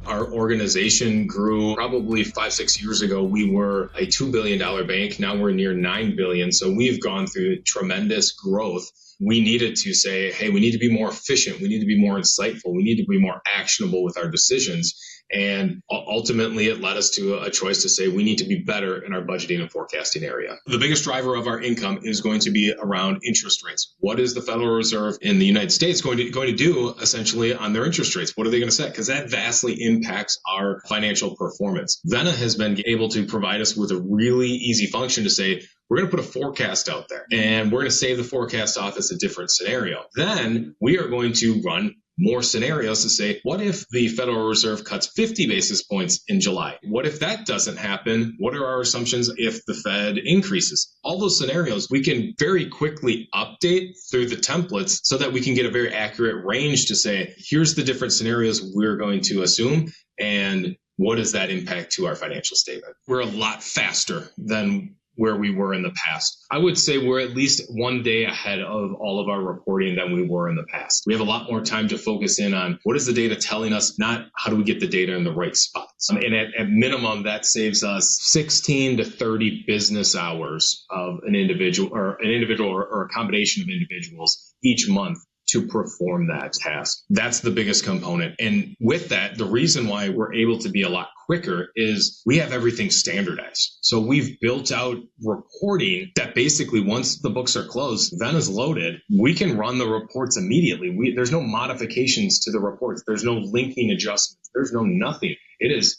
Our organization grew probably 5-6 years ago. We were a $2 billion bank. Now we're near $9 billion. So we've gone through tremendous growth. We needed to say, hey, we need to be more efficient. We need to be more insightful. We need to be more actionable with our decisions. And ultimately, it led us to a choice to say we need to be better in our budgeting and forecasting area. The biggest driver of our income is going to be around interest rates. What is the Federal Reserve in the United States going to do essentially on their interest rates? What are they going to set? Because that vastly impacts our financial performance. Vena has been able to provide us with a really easy function to say, we're going to put a forecast out there and we're going to save the forecast off as a different scenario. Then we are going to run more scenarios to say, what if the Federal Reserve cuts 50 basis points in July? What if that doesn't happen? What are our assumptions if the Fed increases? All those scenarios we can very quickly update through the templates so that we can get a very accurate range to say, here's the different scenarios we're going to assume and what does that impact to our financial statement? We're a lot faster than where we were in the past. I would say we're at least one day ahead of all of our reporting than we were in the past. We have a lot more time to focus in on what is the data telling us, not how do we get the data in the right spots. And at minimum, that saves us 16 to 30 business hours of an individual or a combination of individuals each month to perform that task. That's the biggest component. And with that, the reason why we're able to be a lot quicker is we have everything standardized. So we've built out reporting that basically once the books are closed, Vena's loaded, we can run the reports immediately. There's no modifications to the reports. There's no linking adjustments. There's no nothing.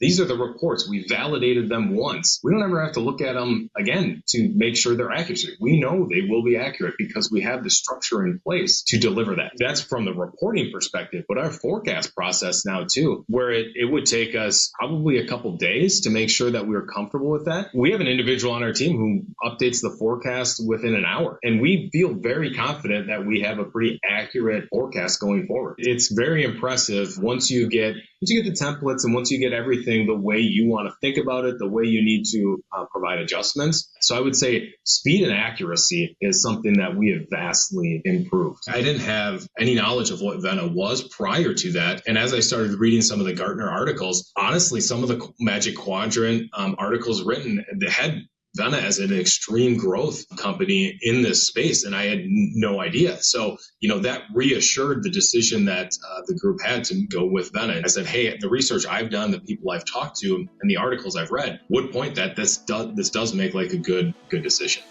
These are the reports. We validated them once. We don't ever have to look at them again to make sure they're accurate. We know they will be accurate because we have the structure in place to deliver that. That's from the reporting perspective, but our forecast process now too, where it would take us probably a couple days to make sure that we're comfortable with that. We have an individual on our team who updates the forecast within an hour, and we feel very confident that we have a pretty accurate forecast going forward. It's very impressive once you get the templates and once you get everything the way you want to think about it, the way you need to provide adjustments. So I would say speed and accuracy is something that we have vastly improved. I didn't have any knowledge of what Vena was prior to that. And as I started reading some of the Gartner articles, honestly, some of the Magic Quadrant articles written, they had Vena as an extreme growth company in this space, and I had no idea. So, that reassured the decision that the group had to go with Vena. I said, hey, the research I've done, the people I've talked to, and the articles I've read would point that this does make like a good decision.